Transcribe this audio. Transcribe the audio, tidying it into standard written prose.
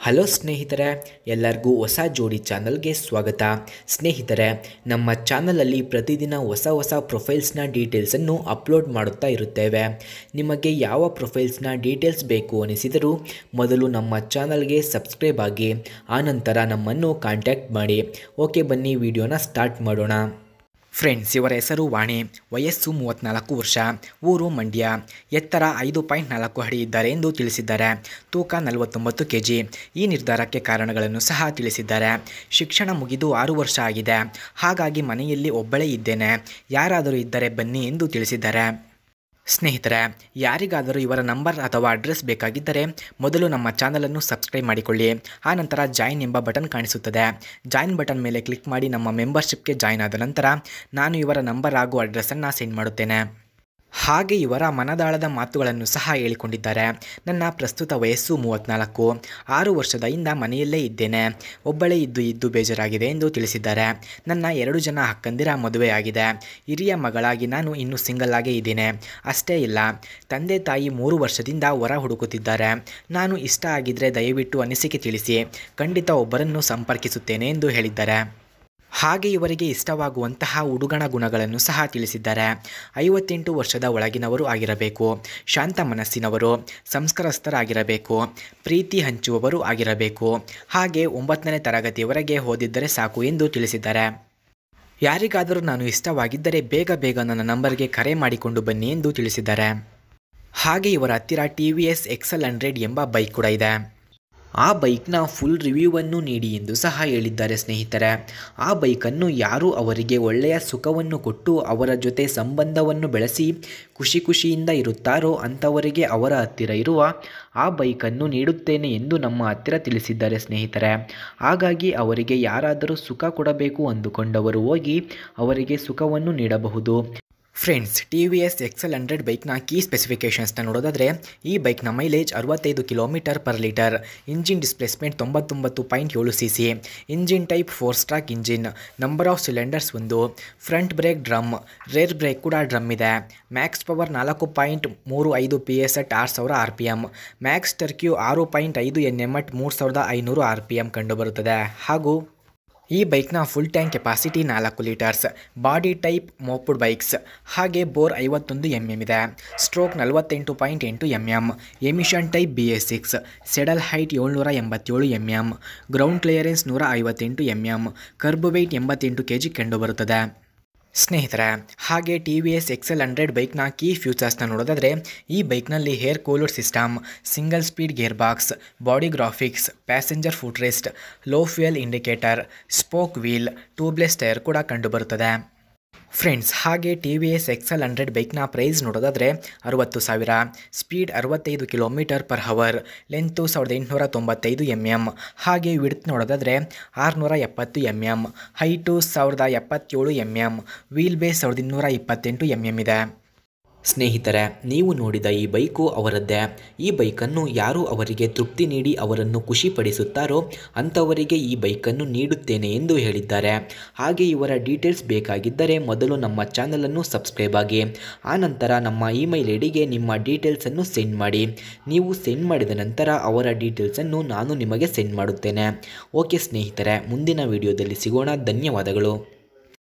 Hello ಸ್ನೇಹಿತರೆ, ಎಲ್ಲರಿಗೂ ಹೊಸ ಜೋಡಿ ಚಾನಲ್ಗೆ ಸ್ವಾಗತ. ಸ್ನೇಹಿತರೆ, ನಮ್ಮ ಚಾನಲಲ್ಲಿ ಪ್ರತಿದಿನ ಹೊಸ ಪ್ರೊಫೈಲ್ಸ್ನ ಡೀಟೇಲ್ಸನ್ನು ಅಪ್ಲೋಡ್ ಮಾಡುತ್ತಾ ಇರುತ್ತೇವೆ. ನಿಮಗೆ ಯಾವ ಪ್ರೊಫೈಲ್ಸ್ನ ಡೀಟೇಲ್ಸ್ ಬೇಕು ಅನಿಸಿದರೂ ಮೊದಲು ನಮ್ಮ ಚಾನಲ್ಗೆ ಸಬ್ಸ್ಕ್ರೈಬ್ ಆಗಿ ಆನಂತರ ನಮ್ಮನ್ನು ಕಾಂಟ್ಯಾಕ್ಟ್ ಮಾಡಿ. ಓಕೆ, ಬನ್ನಿ ವಿಡಿಯೋನ ಸ್ಟಾರ್ಟ್ ಮಾಡೋಣ. ಫ್ರೆಂಡ್ಸ್, ಇವರ ಹೆಸರು ವಾಣಿ, ವಯಸ್ಸು 34 ವರ್ಷ, ಊರು ಮಂಡ್ಯ, ಎತ್ತರ 5.4 ಅಡಿ ಇದ್ದಾರೆ ಎಂದು ತಿಳಿಸಿದ್ದಾರೆ. ತೂಕ 49 kg. ಈ ನಿರ್ಧಾರಕ್ಕೆ ಕಾರಣಗಳನ್ನು ಸಹ ತಿಳಿಸಿದ್ದಾರೆ. ಶಿಕ್ಷಣ ಮುಗಿದು 6 ವರ್ಷ ಆಗಿದೆ, ಹಾಗಾಗಿ ಮನೆಯಲ್ಲಿ ಒಬ್ಬಳೇ ಇದ್ದೇನೆ, ಯಾರಾದರೂ ಇದ್ದರೆ ಬನ್ನಿ ಎಂದು ತಿಳಿಸಿದ್ದಾರೆ. ಸ್ನೇಹಿತರೆ, ಯಾರಿಗಾದರೂ ಇವರ ನಂಬರ್ ಅಥವಾ ಅಡ್ರೆಸ್ ಬೇಕಾಗಿದ್ದರೆ ಮೊದಲು ನಮ್ಮ ಚಾನಲನ್ನು ಸಬ್ಸ್ಕ್ರೈಬ್ ಮಾಡಿಕೊಳ್ಳಿ. ಆನಂತರ ಜಾಯಿನ್ ಎಂಬ ಬಟನ್ ಕಾಣಿಸುತ್ತದೆ. ಜಾಯಿನ್ ಬಟನ್ ಮೇಲೆ ಕ್ಲಿಕ್ ಮಾಡಿ ನಮ್ಮ ಮೆಂಬರ್ಶಿಪ್ಗೆ ಜಾಯಿನ್ ಆದ ನಂತರ ನಾನು ಇವರ ನಂಬರ್ ಹಾಗೂ ಅಡ್ರೆಸ್ಸನ್ನು ಸೆಂಡ್ ಮಾಡುತ್ತೇನೆ. ಹಾಗೆ ಇವರ ಮನದಾಳದ ಮಾತುಗಳನ್ನು ಸಹ ಹೇಳಿಕೊಂಡಿದ್ದಾರೆ. ನನ್ನ ಪ್ರಸ್ತುತ ವಯಸ್ಸು 34, 6 ವರ್ಷದಿಂದ ಮನೆಯಲ್ಲೇ ಇದ್ದೇನೆ, ಒಬ್ಬಳೇ ಇದ್ದು ಬೇಜಾರಾಗಿದೆ ಎಂದು ತಿಳಿಸಿದ್ದಾರೆ. ನನ್ನ 2 ಜನ ಅಕ್ಕಂದಿರ ಮದುವೆಯಾಗಿದೆ. ಹಿರಿಯ ಮಗಳಾಗಿ ನಾನು ಇನ್ನೂ ಸಿಂಗಲ್ ಆಗೇ ಇದ್ದೇನೆ. ಅಷ್ಟೇ ಇಲ್ಲ, ತಂದೆ ತಾಯಿ 3 ವರ್ಷದಿಂದ ಹೊರ ಹುಡುಕುತ್ತಿದ್ದಾರೆ. ನಾನು ಇಷ್ಟ ಆಗಿದ್ದರೆ ದಯವಿಟ್ಟು ಅನಿಸಿಕೆ ತಿಳಿಸಿ, ಖಂಡಿತ ಒಬ್ಬರನ್ನು ಸಂಪರ್ಕಿಸುತ್ತೇನೆ ಎಂದು ಹೇಳಿದ್ದಾರೆ. ಹಾಗೆ ಇವರಿಗೆ ಇಷ್ಟವಾಗುವಂತಹ ಹುಡುಗನ ಗುಣಗಳನ್ನು ಸಹ ತಿಳಿಸಿದ್ದಾರೆ. 58 ವರ್ಷದ ಒಳಗಿನವರು ಆಗಿರಬೇಕು, ಶಾಂತ ಮನಸ್ಸಿನವರು, ಸಂಸ್ಕಾರಸ್ಥರಾಗಿರಬೇಕು, ಪ್ರೀತಿ ಹಂಚುವವರು ಆಗಿರಬೇಕು, ಹಾಗೆ 9ನೇ ತರಗತಿಯವರೆಗೆ ಓದಿದ್ದರೆ ಸಾಕು ಎಂದು ತಿಳಿಸಿದ್ದಾರೆ. ಯಾರಿಗಾದರೂ ನಾನು ಇಷ್ಟವಾಗಿದ್ದರೆ ಬೇಗ ನನ್ನ ನಂಬರ್ಗೆ ಕರೆ ಮಾಡಿಕೊಂಡು ಬನ್ನಿ ಎಂದು ತಿಳಿಸಿದ್ದಾರೆ. ಹಾಗೆ ಇವರ ಹತ್ತಿರ TVS XL100 ಎಂಬ ಬೈಕ್ ಕೂಡ ಇದೆ. ಆ ಬೈಕ್ನ ಫುಲ್ ರಿವ್ಯೂವನ್ನು ನೀಡಿ ಎಂದು ಸಹ ಹೇಳಿದ್ದಾರೆ. ಸ್ನೇಹಿತರೆ, ಆ ಬೈಕನ್ನು ಯಾರು ಅವರಿಗೆ ಒಳ್ಳೆಯ ಸುಖವನ್ನು ಕೊಟ್ಟು ಅವರ ಜೊತೆ ಸಂಬಂಧವನ್ನು ಬೆಳೆಸಿ ಖುಷಿಯಿಂದ ಇರುತ್ತಾರೋ ಅಂಥವರಿಗೆ ಅವರ ಹತ್ತಿರ ಇರುವ ಆ ಬೈಕನ್ನು ನೀಡುತ್ತೇನೆ ಎಂದು ನಮ್ಮ ಹತ್ತಿರ ತಿಳಿಸಿದ್ದಾರೆ. ಸ್ನೇಹಿತರೆ, ಹಾಗಾಗಿ ಅವರಿಗೆ ಯಾರಾದರೂ ಸುಖ ಕೊಡಬೇಕು ಅಂದುಕೊಂಡವರು ಹೋಗಿ ಅವರಿಗೆ ಸುಖವನ್ನು ನೀಡಬಹುದು. ಫ್ರೆಂಡ್ಸ್, TVS XL100 ಬೈಕ್ನ ಕೀ ಸ್ಪೆಸಿಫಿಕೇಷನ್ಸ್ನ ನೋಡೋದಾದರೆ, ಈ ಬೈಕ್ನ ಮೈಲೇಜ್ 65 km/ಲೀಟರ್, engine displacement 99.7 cc, engine type 4 stroke engine, number of cylinders 1, front brake drum, rear brake ಕೂಡ ಡ್ರಮ್ ಇದೆ, max power 4.35 PS at 6000 RPM, max torque 6.5 Nm at 3500 RPM ಕಂಡುಬರುತ್ತದೆ. ಹಾಗೂ ಈ ಬೈಕ್ನ full tank capacity 4 litres, body type moped bikes, ಹಾಗೆ bore 51 mm ಇದೆ, stroke 48.8 mm, emission type BS6, saddle height 787 mm, ground clearance 158 mm, kerb weight 88 kg ಕಂಡುಬರುತ್ತದೆ. ಸ್ನೇಹಿತರೆ, ಹಾಗೆ TVS XL100 ಬೈಕ್ನ ಕೀ ಫ್ಯೂಚರ್ಸ್ನ ನೋಡೋದಾದರೆ, ಈ ಬೈಕ್ನಲ್ಲಿ air cooler system, single speed gear box, body graphics, passenger foot rest, low fuel indicator, spoke wheel, tubeless tyre ಕೂಡ ಕಂಡುಬರುತ್ತದೆ. Friends, ಹಾಗೆ TVS XL100 ಬೈಕ್ನ ಪ್ರೈಸ್ ನೋಡೋದಾದರೆ 60,000, ಸ್ಪೀಡ್ 65 km/h, ಲೆಂತು 1895 mm, ಹಾಗೆ ವಿಡ್ತ್ ನೋಡೋದಾದರೆ 670 mm, height 1077 mm, wheel base 1228 mm ಇದೆ. ಸ್ನೇಹಿತರೆ, ನೀವು ನೋಡಿದ ಈ ಬೈಕು ಅವರದ್ದೇ. ಈ ಬೈಕನ್ನು ಯಾರು ಅವರಿಗೆ ತೃಪ್ತಿ ನೀಡಿ ಅವರನ್ನು ಖುಷಿಪಡಿಸುತ್ತಾರೋ ಅಂಥವರಿಗೆ ಈ ಬೈಕನ್ನು ನೀಡುತ್ತೇನೆ ಎಂದು ಹೇಳಿದ್ದಾರೆ. ಹಾಗೆ ಇವರ ಡೀಟೇಲ್ಸ್ ಬೇಕಾಗಿದ್ದರೆ ಮೊದಲು ನಮ್ಮ ಚಾನಲನ್ನು ಸಬ್ಸ್ಕ್ರೈಬ್ ಆಗಿ ಆನಂತರ ನಮ್ಮ ಇಮೇಲ್ ಐಡಿಗೆ ನಿಮ್ಮ ಡೀಟೇಲ್ಸನ್ನು ಸೆಂಡ್ ಮಾಡಿ. ನೀವು ಸೆಂಡ್ ಮಾಡಿದ ನಂತರ ಅವರ ಡೀಟೇಲ್ಸನ್ನು ನಾನು ನಿಮಗೆ ಸೆಂಡ್ ಮಾಡುತ್ತೇನೆ. ಓಕೆ ಸ್ನೇಹಿತರೆ, ಮುಂದಿನ ವಿಡಿಯೋದಲ್ಲಿ ಸಿಗೋಣ. ಧನ್ಯವಾದಗಳು.